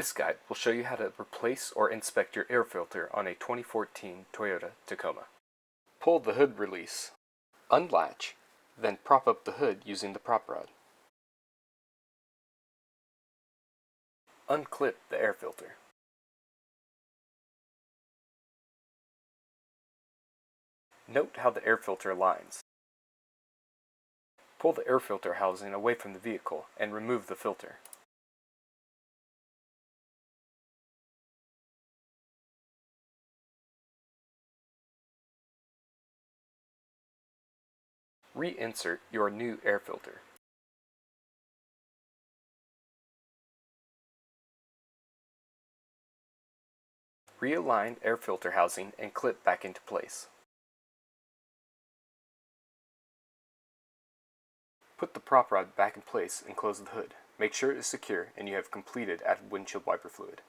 This guide will show you how to replace or inspect your air filter on a 2014 Toyota Tacoma. Pull the hood release. Unlatch, then prop up the hood using the prop rod. Unclip the air filter. Note how the air filter aligns. Pull the air filter housing away from the vehicle and remove the filter. Reinsert your new air filter. Realign air filter housing and clip back into place. Put the prop rod back in place and close the hood. Make sure it is secure and you have completed added windshield wiper fluid.